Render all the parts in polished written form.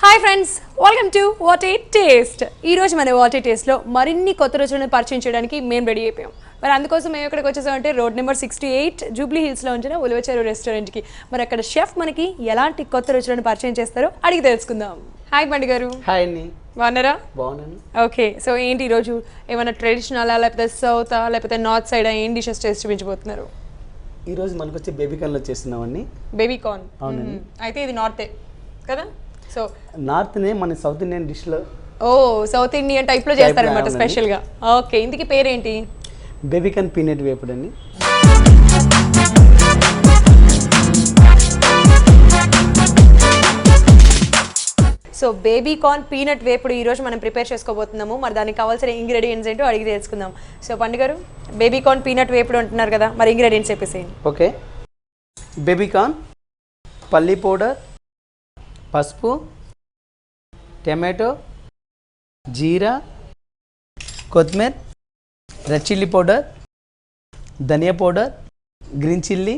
Hi friends, welcome to what a taste. ఈ రోజు మన వాట్ ఏ టేస్ట్లో మరిన్ని కొత్త రుచులను పరిచయం చేయడానికి మేము రెడీ అయిపోయాం. మరి అందుకోసం మేము ఎక్కడికి వచ్చేసామంటే రోడ్ నెంబర్ 68 జూబ్లీ హిల్స్లో ఉంచిన ఉలవచేరు రెస్టారెంట్కి. మరి అక్కడ షెఫ్ మనకి ఎలాంటి కొత్త రుచులను పరిచయం చేస్తారో అడిగి తెలుసుకుందాం. హాయ్ బండి గారు. హాయ్ అండి. బాగున్నారా? బాగున్నాను. ఓకే, సో ఏంటి ఈరోజు ఏమైనా ట్రెడిషనలా లేకపోతే సౌతా లేకపోతే నార్త్ సైడా ఏం డిషెస్ చేసి చూపించబోతున్నారు? ఈరోజు మనకు వచ్చి బేబీ కార్న్లో చేస్తున్నామండి. Baby corn. అవునండి. అయితే ఇది నార్తే కదా? సో నార్త్నే మన సౌత్ ఇండియన్ డిష్లో సౌత్ ఇండియన్ టైప్లో చేస్తారనమాట స్పెషల్గా. ఓకే, ఇందుకు పేరేంటి? బేబీ కార్న్ పీనట్ వేపుడు అండి. సో బేబీ కార్న్ పీనట్ వేపుడు ఈరోజు మనం ప్రిపేర్ చేసుకోబోతున్నాము. మరి దానికి కావాల్సిన ఇంగ్రీడియంట్స్ ఏంటో అడిగి తెలుసుకుందాం. సో పండు గారు, బేబీ కార్న్ పీనట్ వేపుడు అంటున్నారు కదా, మరి ఇంగ్రీడియంట్స్ చెప్పేసేయండి. ఓకే, బేబీ కార్న్, పల్లీ పౌడర్, పసుపు, టమాటో, జీరా, కొత్తిమీర, రెడ్ చిల్లీ పౌడర్, ధనియా పౌడర్, గ్రీన్ చిల్లీ,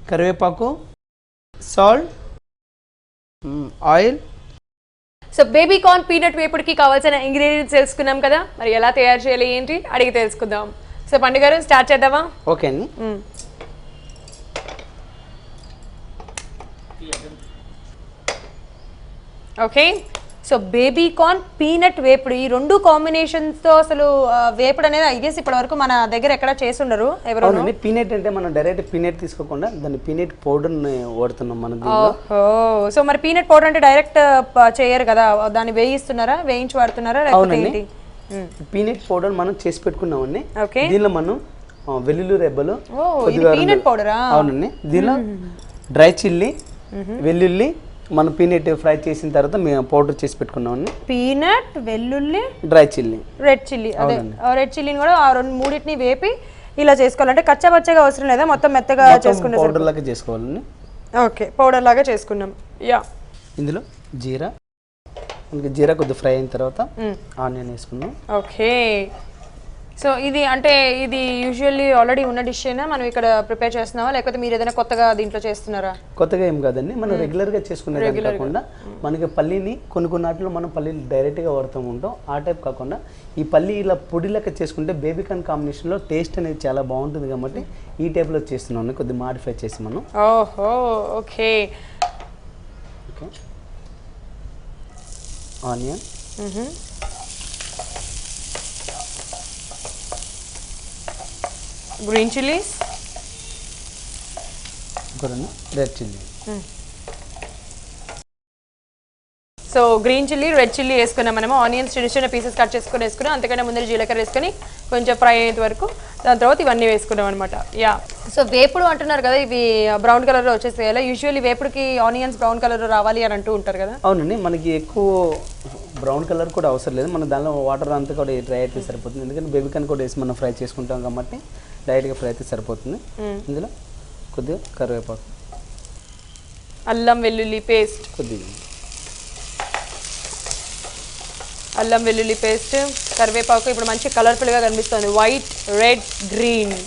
కరివేపాకు, salt, oil. So baby corn peanut వేపుడుకి కావాల్సిన ఇంగ్రీడియంట్స్ తెలుసుకున్నాం కదా, మరి ఎలా తయారు చేయాలి ఏంటి అడిగి తెలుసుకుందాం. సో పండు గారు, స్టార్ట్ చేద్దామా? ఓకే అండి. Okay, so baby corn peanut వేపుడు ఈ రెండు కాంబినేషన్స్తో అసలు వేపుడు అనేది ఐ గెస్ ఇప్పటి వరకు మన దగ్గర ఎక్కడ చేస్తుండరు ఎవరు. పీనట్ అంటే మనం డైరెక్ట్ పీనట్ తీసుకోకుండా దాన్ని పీనట్ పౌడర్ని వాడుతున్నాం మనం. సో మరి పీనట్ పౌడర్ అంటే డైరెక్ట్ చేయరు కదా, దాన్ని వేయిస్తున్నారా, వేయించి వాడుతున్నారా? అవునండి, పీనట్ పౌడర్ మనం చేసి పెట్టుకున్నామండి. దీనిలో మనం వెల్లుల్లి రెబ్బలు, పీనట్ పౌడరా? అవునండి. దీనిలో డ్రై చిల్లీ, వెల్లుల్లి మనం పీనట్ ఫ్రై చేసిన తర్వాత మేము పౌడర్ చేసి పెట్టుకున్నామండి. పీనట్, వెల్లుల్లి, డ్రై చిల్లీ, రెడ్ చిల్లీ. అదే రెడ్ చిల్లీని కూడా ఆ మూడింటిని వేపి ఇలా చేసుకోవాలంటే కచ్చా పచ్చగా అవసరం లేదా, మొత్తం మెత్తగా చేసుకునే పౌడర్ లాగా చేసుకోవాలండి. ఓకే, పౌడర్ లాగా చేసుకున్నాం. యా, ఇందులో జీరా, మనకి జీరా కొద్దిగా ఫ్రై అయిన తర్వాత ఆనియన్ వేసుకుందాం. ఓకే, సో ఇది అంటే ఇది యూజువల్లీ ఆల్రెడీ ఉన్న డిష్ అయినా మనం ఇక్కడ ప్రిపేర్ చేస్తున్నావా, లేకపోతే మీరు ఏదైనా కొత్తగా దీంట్లో చేస్తున్నారా? కొత్తగా ఏం కాదండి, మనం రెగ్యులర్గా చేసుకునేది కాకుండా మనకి పల్లీని కొన్ని నాటిలో మనం పల్లీలు డైరెక్ట్గా వాడుతూ ఉంటాం. ఆ టైప్ కాకుండా ఈ పల్లీ ఇలా పొడి లెక్క చేసుకుంటే బేబీ కార్న్ కాంబినేషన్లో టేస్ట్ అనేది చాలా బాగుంటుంది కాబట్టి ఈ టైప్లో చేస్తున్నాం, కొద్దిగా మాడిఫై చేసి మనం. ఓహో, okay. Okay, onion, green chillies, red chilli. So green chilli, red chilli వేసుకున్నాం మనము. ఆనియన్స్ చిన్న చిన్న పీసెస్ కట్ చేసుకుని వేసుకున్నాం. అంతకన్నా ముందర జీలకర్ర వేసుకొని కొంచెం ఫ్రై అయ్యేంత వరకు, దాని తర్వాత ఇవన్నీ వేసుకున్నాం అనమాట. యా, సో వేపుడు అంటున్నారు కదా, ఇవి బ్రౌన్ కలర్లో వచ్చేసేయాలి. యూజువల్లీ వేపుడుకి ఆనియన్స్ బ్రౌన్ కలర్ రావాలి అని అంటూ ఉంటారు కదా. అవునండి, మనకి ఎక్కువ బ్రౌన్ కలర్ కూడా అవసరం లేదు, మన దానిలో వాటర్ అంతా కూడా డ్రై అయితే సరిపోతుంది. ఎందుకంటే బేబీ కార్న్ కూడా వేసి మనం ఫ్రై చేసుకుంటాం కాబట్టి డైరెక్ట్గా ఫ్రై అయితే సరిపోతుంది. ఇందులో కొద్దిగా కరివేపాకు, అల్లం వెల్లుల్లి పేస్ట్, కొద్దిగా అల్లం వెల్లుల్లి పేస్ట్, కరివేపాకు. ఇప్పుడు మంచి కలర్ఫుల్గా కనిపిస్తుంది, వైట్, రెడ్, గ్రీన్.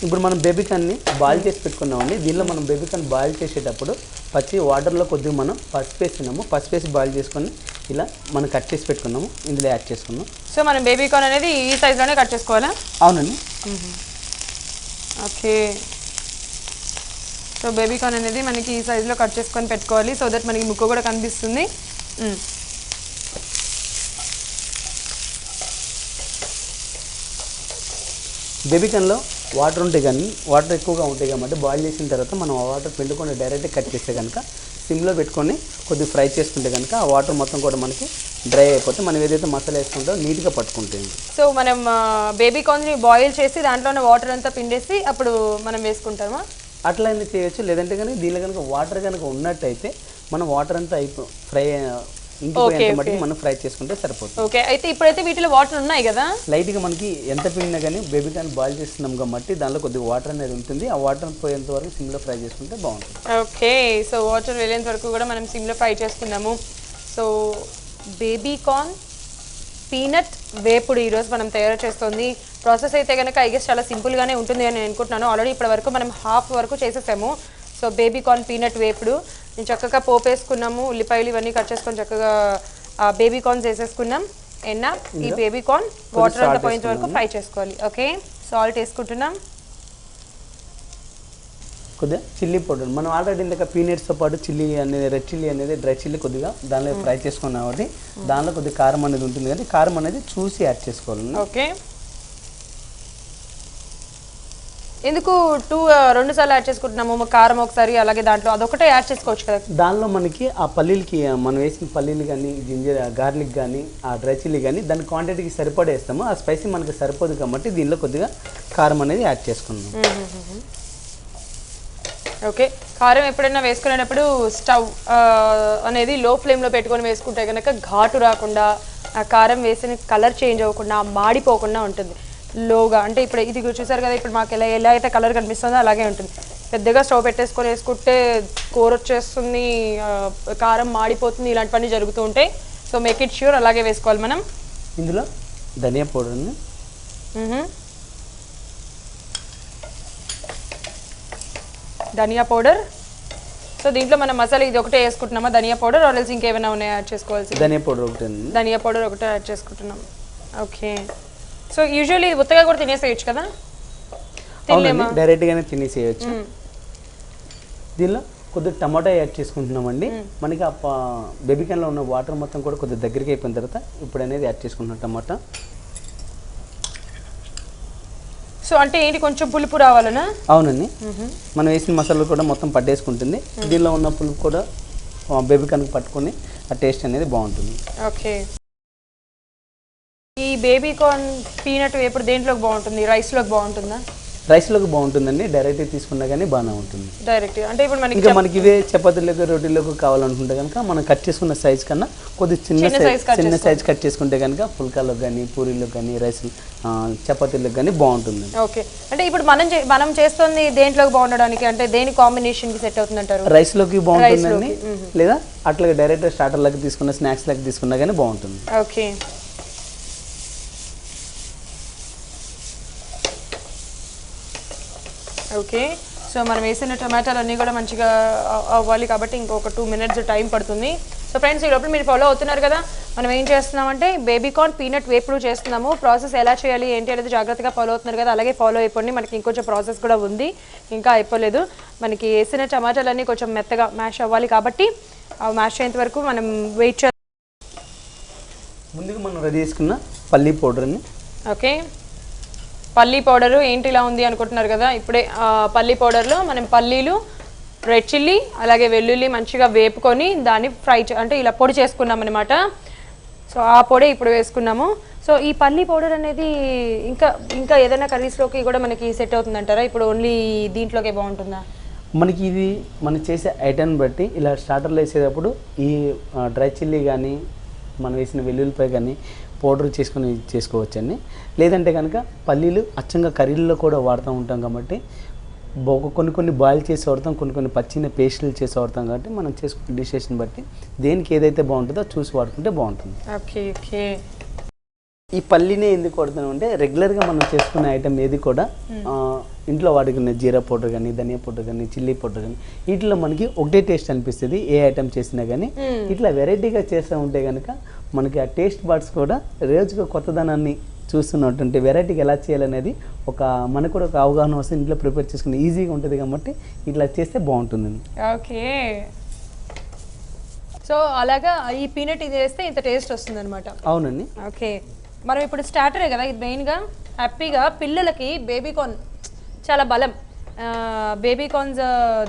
ఇప్పుడు మనం బేబీ కార్న్ని బాయిల్ చేసి పెట్టుకున్నామండి. దీనిలో మనం బేబీ కార్న్ బాయిల్ చేసేటప్పుడు పచ్చి వాటర్లో కొద్దిగా మనం పసుపు వేస్తున్నాము. పసుపు వేసి బాయిల్ చేసుకొని ఇలా మనం కట్ చేసి పెట్టుకున్నాము, ఇందులో యాడ్ చేసుకున్నాం. సో మనం బేబీ కార్న్ అనేది ఈ సైజ్లోనే కట్ చేసుకోవాలా? అవునండి. ఓకే, సో బేబీ కార్న్ అనేది మనకి ఈ సైజులో కట్ చేసుకొని పెట్టుకోవాలి, సో దట్ మనకి ముక్క కూడా కనిపిస్తుంది. బేబీ కార్న్లో వాటర్ ఉంటాయి కానీ వాటర్ ఎక్కువగా ఉంటాయి కాబట్టి బాయిల్ చేసిన తర్వాత మనం ఆ వాటర్ పిండుకొని డైరెక్ట్గా కట్ చేస్తే కనుక సిమ్లో పెట్టుకొని కొద్దిగా ఫ్రై చేసుకుంటే కనుక ఆ వాటర్ మొత్తం కూడా మనకి డ్రై అయిపోతే మనం ఏదైతే మసాలా వేసుకుంటామో నీట్గా పట్టుకుంటుంది. సో మనం బేబీ కార్న్ని బాయిల్ చేసి దాంట్లోనే వాటర్ అంతా పిండేసి అప్పుడు మనం వేసుకుంటామా? అట్లా అయినా చేయొచ్చు, లేదంటే కనుక దీనిలో కనుక వాటర్ కనుక ఉన్నట్టయితే మనం వాటర్ అంతా ఫ్రై ఇంటికి మనం ఫ్రై చేసుకుంటే సరిపోతుంది. ఓకే, అయితే ఇప్పుడైతే వీటిలో వాటర్ ఉన్నాయి కదా, లైట్గా మనకి ఎంత పిండినా కానీ బేబీ కార్న్ బాయిల్ చేస్తున్నాం కాబట్టి దానిలో కొద్దిగా వాటర్ అనేది ఉంటుంది. ఆ వాటర్ పోయేంత వరకు సిమ్లో ఫ్రై చేసుకుంటే బాగుంటుంది. ఓకే, సో వాటర్ వెళ్ళేంత వరకు కూడా మనం సిమ్లో ఫ్రై చేసుకుందాము. సో బేబీ కార్న్ పీనట్ వేపుడు ఈరోజు మనం తయారు చేస్తుంది. ప్రాసెస్ అయితే కనుక ఐ గెస్ చాలా సింపుల్గానే ఉంటుంది అని నేను అనుకుంటున్నాను. ఆల్రెడీ ఇప్పటి వరకు మనం హాఫ్ వరకు చేసేసాము. సో బేబీ కార్న్ పీనట్ వేపుడు. నేను చక్కగా పోపు వేసుకున్నాము, ఉల్లిపాయలు ఇవన్నీ కట్ చేసుకొని చక్కగా బేబీ కార్న్స్ వేసేసుకున్నాం. ఈ బేబీ కార్న్ వాటర్ అంతా పోయేంత వరకు ఫ్రై చేసుకోవాలి. ఓకే, సాల్ట్ వేసుకుంటున్నాం. కొద్దిగా చిల్లీ పౌడర్, మనం ఆల్రెడీ ఇందాక పీనట్స్తో పాటు చిల్లీ అనేది, రెడ్ చిల్లీ అనేది, డ్రై చిల్లీ కొద్దిగా దానిలో ఫ్రై చేసుకున్నాం కాబట్టి దానిలో కొద్దిగా కారం అనేది ఉంటుంది, కానీ కారం అనేది చూసి యాడ్ చేసుకోవాలి. ఓకే, ఎందుకు రెండు సార్లు యాడ్ చేసుకుంటున్నాము కారం ఒకసారి, అలాగే దాంట్లో అదొకటే యాడ్ చేసుకోవచ్చు కదా. దానిలో మనకి ఆ పల్లీలకి మనం వేసిన పల్లీలు కానీ, జింజర్ గార్లిక్ కానీ, ఆ డ్రై చిల్లీ కానీ దాని క్వాంటిటీకి సరిపడే వేస్తాము. ఆ స్పైసీ మనకి సరిపోదు కాబట్టి దీనిలో కొద్దిగా కారం అనేది యాడ్ చేసుకున్నాం. ఓకే, కారం ఎప్పుడైనా వేసుకునేటప్పుడు స్టవ్ అనేది లో ఫ్లేమ్లో పెట్టుకొని వేసుకుంటే కనుక ఘాటు రాకుండా, ఆ కారం వేసిన కలర్ చేంజ్ అవ్వకుండా, మాడిపోకుండా ఉంటుంది. లోగా అంటే ఇప్పుడు ఇది చూసారు కదా, ఇప్పుడు మాకు ఎలా అయితే కలర్ కనిపిస్తుందో అలాగే ఉంటుంది. పెద్దగా స్టవ్ పెట్టేసుకొని వేసుకుంటే కూర వచ్చేస్తుంది, కారం మాడిపోతుంది, ఇలాంటి పని జరుగుతూ ఉంటాయి. సో మేక్ ఇట్ ష్యూర్ అలాగే వేసుకోవాలి మనం. ఇందులో ధనియా పౌడర్ ఉంది, ధనియా పౌడర్. సో దీంట్లో మనం మసాలా ఇది ఒకటే వేసుకుంటున్నామా, ధనియా పౌడర్, ఆర్ఎల్స్ ఇంకేమైనా ఉన్నాయా యాడ్ చేసుకోవాల్సి? ధనియా పౌడర్ ఒకటి ఉంది, ధనియా పౌడర్ ఒకటే యాడ్ చేసుకుంటున్నాం. ఓకే, సో యూజువల్లీ ఉత్తగా కూడా తినేసేయచ్చు కదా, తినలేమా? డైరెక్ట్గానే తినేసేయచ్చు. దీనిలో కొద్దిగా టమాటా యాడ్ చేసుకుంటున్నామండి. మనకి ఆ బేబీ క్యాన్లో ఉన్న వాటర్ మొత్తం కూడా కొద్దిగా దగ్గరికి అయిపోయిన తర్వాత ఇప్పుడు అనేది యాడ్ చేసుకుంటున్నాం టమాటా. సో అంటే ఏంటి, కొంచెం పులుపు రావాలనా? అవునండి, మనం వేసిన మసాలాలు కూడా మొత్తం పట్టేసుకుంటుంది. దీనిలో ఉన్న పులుపు కూడా బేబీ కార్న్కి పట్టుకొని ఆ టేస్ట్ అనేది బాగుంటుంది. ఓకే, ఈ బేబీ కార్న్ పీనట్ వేపుడు దేంట్లోకి బాగుంటుంది? రైస్లోకి బాగుంటుందా? రైస్లోకి బాగుంటుందండి, డైరెక్ట్ తీసుకున్నా కానీ బాగానే ఉంటుంది. డైరెక్ట్ అంటే ఇప్పుడు మనకి ఇవే చపాతీలకు రోటీలకు కావాలనుకుంటే కనుక మనం కట్ చేసుకున్న సైజ్ కన్నా కొద్దిగా చిన్న సైజ్ కట్ చేసుకుంటే కనుక పుల్కాలకు కానీ, పూరీలకు కానీ, రైస్ చపాతీలకు కానీ బాగుంటుంది. ఓకే, అంటే ఇప్పుడు మనం చేస్తుంది దేంట్లోకి బాగుండడానికి, అంటే దేని కాంబినేషన్కి సెట్ అవుతుంది అంటారు? రైస్లోకి బాగుంటుందండి, లేదా అట్లాగే డైరెక్ట్ స్టార్టర్లకు తీసుకున్న, స్నాక్స్ లకి తీసుకున్నా కానీ బాగుంటుంది. ఓకే, ఓకే, సో మనం వేసిన టమాటాలు అన్నీ కూడా మంచిగా అవ్వాలి కాబట్టి ఇంకొక 2 minutes టైం పడుతుంది. సో ఫ్రెండ్స్, ఈ లోపల మీరు ఫాలో అవుతున్నారు కదా, మనం ఏం చేస్తున్నామంటే బేబీ కార్న్ పీనట్ వేపుడు చేస్తున్నాము. ప్రాసెస్ ఎలా చేయాలి ఏంటి అనేది జాగ్రత్తగా ఫాలో అవుతున్నారు కదా, అలాగే ఫాలో అయిపోండి. మనకి ఇంకొంచెం ప్రాసెస్ కూడా ఉంది, ఇంకా అయిపోలేదు. మనకి వేసిన టమాటాలన్నీ కొంచెం మెత్తగా మ్యాష్ అవ్వాలి కాబట్టి మ్యాష్ అయ్యేంత వరకు మనం వెయిట్ చేయాలి. ముందుగా మనం రెడీ చేసుకున్న పల్లీ పౌడర్ని. ఓకే, పల్లీ పౌడరు ఏంటి ఇలా ఉంది అనుకుంటున్నారు కదా, ఇప్పుడే పల్లీ పౌడర్లో మనం పల్లీలు, రెడ్ చిల్లీ, అలాగే వెల్లుల్లి మంచిగా వేపుకొని దాన్ని ఫ్రై అంటే ఇలా పొడి చేసుకున్నాం అనమాట. సో ఆ పొడి ఇప్పుడు వేసుకున్నాము. సో ఈ పల్లీ పౌడర్ అనేది ఇంకా ఏదైనా కర్రీస్లోకి కూడా మనకి సెట్ అవుతుందంటారా? ఇప్పుడు ఓన్లీ దీంట్లోకే బాగుంటుందా? మనకి ఇది మనం చేసే ఐటెం బట్టి ఇలా స్టార్టర్లో వేసేటప్పుడు ఈ డ్రై చిల్లీ కానీ, మనం వేసిన వెల్లుల్లిపాయ కానీ పౌడర్ చేసుకొని చేసుకోవచ్చండి. లేదంటే కనుక పల్లీలు అచ్చంగా కర్రీల్లో కూడా వాడుతూ ఉంటాం కాబట్టి కొన్ని బాయిల్ చేసి వాడతాం, కొన్ని పచ్చిన పేస్టులు చేసి వాడతాం కాబట్టి మనం చేసుకునే డిషెస్ని బట్టి దేనికి ఏదైతే బాగుంటుందో చూసి వాడుకుంటే బాగుంటుంది. Okay, okay. ఈ పల్లీనే ఎందుకు వాడుతున్నాం అంటే రెగ్యులర్గా మనం చేసుకునే ఐటెం ఏది కూడా ఇంట్లో వాడుకునే జీరా పౌడర్ కానీ, ధనియా పౌడర్ కానీ, చిల్లీ పౌడర్ కానీ వీటిలో మనకి ఒకటే టేస్ట్ అనిపిస్తుంది ఏ ఐటెం చేసినా కానీ. ఇట్లా వెరైటీగా చేస్తూ ఉంటే కనుక మనకి ఆ టేస్ట్ బడ్స్ కూడా రోజుగా కొత్తదనాన్ని చూస్తున్నట్టుంటే వెరైటీగా ఎలా చేయాలనేది మనకు కూడా ఒక అవగాహన వస్తే ఇంట్లో ప్రిపేర్ చేసుకుని ఈజీగా ఉంటుంది కాబట్టి ఇట్లా చేస్తే బాగుంటుంది. ఓకే, సో అలాగా ఈ పీనట్ ఇది వేస్తే ఇంత టేస్ట్ వస్తుంది అనమాట. అవునండి. ఓకే, మనం ఇప్పుడు స్టార్టరే కదా ఇది మెయిన్గా. హ్యాపీగా పిల్లలకి బేబీ కార్న్ చాలా బలం. బేబీ కార్న్స్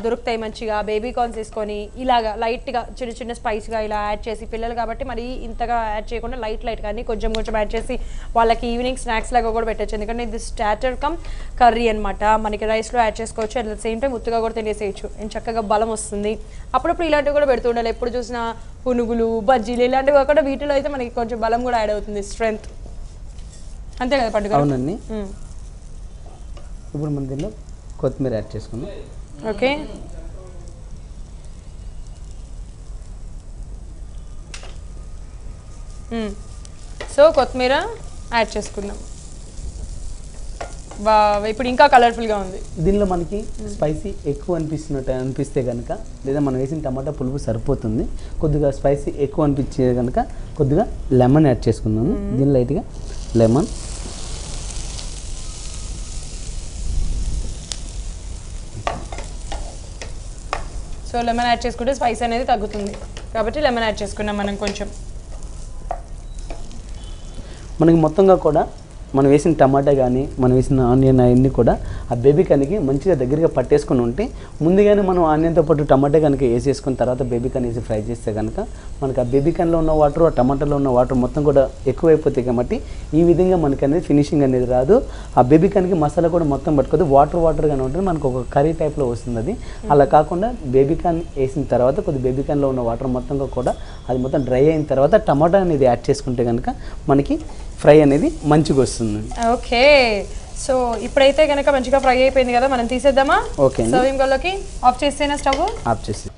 దొరుకుతాయి మంచిగా. బేబీ కార్న్స్ తీసుకొని ఇలాగా లైట్గా చిన్న స్పైస్గా ఇలా యాడ్ చేసి, పిల్లలు కాబట్టి మరి ఇంతగా యాడ్ చేయకుండా లైట్ కానీ కొంచెం యాడ్ చేసి వాళ్ళకి ఈవినింగ్ స్నాక్స్ లాగా కూడా పెట్టచ్చు. ఎందుకంటే ఇది స్టార్టర్ కమ్ కర్రీ అనమాట. మనకి రైస్లో యాడ్ చేసుకోవచ్చు, అట్ ద సేమ్ టైం ఉత్తుగా కూడా తినేసేయచ్చు. చక్కగా బలం వస్తుంది. అప్పుడప్పుడు ఇలాంటివి కూడా పెడుతూ ఉండాలి. ఎప్పుడు చూసినా పునుగులు, బజ్జీలు ఇలాంటివి కాకుండా వీటిలో అయితే మనకి కొంచెం బలం కూడా యాడ్ అవుతుంది, స్ట్రెంగ్త్. అంతే కదా పండుగ? అవునండి. ఇప్పుడు మన దీనిలో కొత్తిమీర యాడ్ చేసుకున్నాం. ఓకే, సో కొత్తిమీర యాడ్ చేసుకుందాం. ఇప్పుడు ఇంకా కలర్ఫుల్గా ఉంది. దీనిలో మనకి స్పైసీ ఎక్కువ అనిపిస్తే కనుక, లేదా మనం వేసిన టమాటా పులుపు సరిపోతుంది, కొద్దిగా స్పైసీ ఎక్కువ అనిపించే కనుక కొద్దిగా లెమన్ యాడ్ చేసుకుందాము. దీని లైట్గా లెమన్, సో లెమన్ యాడ్ చేసుకుంటే స్పైస్ అనేది తగ్గుతుంది కాబట్టి లెమన్ యాడ్ చేసుకున్నాం మనం కొంచెం. మనకి మొత్తంగా కూడా మనం వేసిన టమాటా కానీ మనం వేసిన ఆనియన్ అవన్నీ కూడా ఆ బేబీకాన్కి మంచిగా దగ్గరగా పట్టేసుకుని ఉంటే, ముందుగానే మనం ఆనియన్తో పాటు టమాటా కనుక వేసేసుకున్న తర్వాత బేబీకాన్ వేసి ఫ్రై చేస్తే కనుక మనకు ఆ బేబీకాన్లో ఉన్న వాటర్, ఆ టమాటాలో ఉన్న వాటర్ మొత్తం కూడా ఎక్కువైపోతాయి కాబట్టి ఈ విధంగా మనకి అనేది ఫినిషింగ్ అనేది రాదు. ఆ బేబీకాన్కి మసాలా కూడా మొత్తం పట్టుకోదు, వాటర్గానే ఉంటుంది, మనకు ఒక కర్రీ టైప్లో వస్తుంది అది. అలా కాకుండా బేబీకాన్ వేసిన తర్వాత కొద్ది బేబీకాన్లో ఉన్న వాటర్ మొత్తంగా కూడా అది మొత్తం డ్రై అయిన తర్వాత టమాటా అనేది యాడ్ చేసుకుంటే కనుక మనకి ఫ్రై అనేది మంచిగా వస్తుంది. ఓకే, సో ఇప్పుడైతే కనుక మంచిగా ఫ్రై అయిపోయింది కదా, మనం తీసేద్దామా? ఓకే, సర్వింగ్ బౌల్లోకి ఆఫ్ చేసేనా స్టవ్? ఆఫ్ చేసి.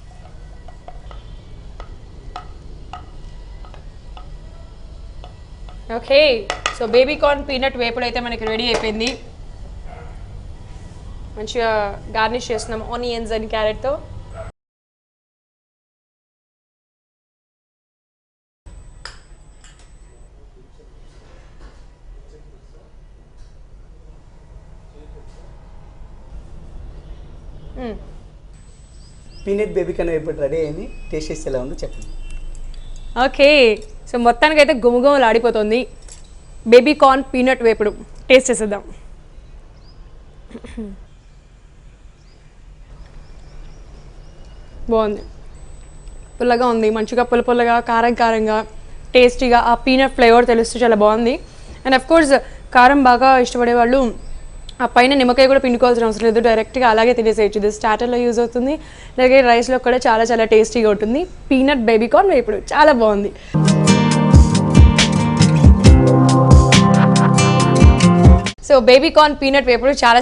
Okay, so baby corn peanut వేపుడు అయితే మనకి రెడీ అయిపోయింది. మంచిగా గార్నిష్ చేస్తున్నాం ఆనియన్స్ అండ్ క్యారెట్తో. పీనట్ బేబీకాన్ వేపుడు రెడీ అయింది. టేస్ట్ చేసి ఎలా ఉందో చెప్పండి. ఓకే, సో మొత్తానికి అయితే గుమగుమలు ఆడిపోతుంది బేబీ కార్న్ పీనట్ వేపుడు. టేస్ట్ చేసేద్దాం. బాగుంది, పుల్లగా ఉంది, మంచిగా పుల్లగా కారంగా టేస్టీగా ఆ పీనట్ ఫ్లేవర్ తెలుస్తూ చాలా బాగుంది. అండ్ అఫ్ కోర్స్ కారం బాగా ఇష్టపడే వాళ్ళు ఆ పైన నిమ్మకాయ కూడా పిండుకోవాల్సిన అవసరం లేదు, డైరెక్ట్గా అలాగే తినేసేయచ్చు. ఇది స్టార్టర్లో యూజ్ అవుతుంది, అలాగే రైస్లో కూడా చాలా టేస్టీగా ఉంటుంది. పీనట్ బేబీ కార్న్ వేపుడు చాలా బాగుంది. సో బేబీ కార్న్ పీనట్ వేపుడు చాలా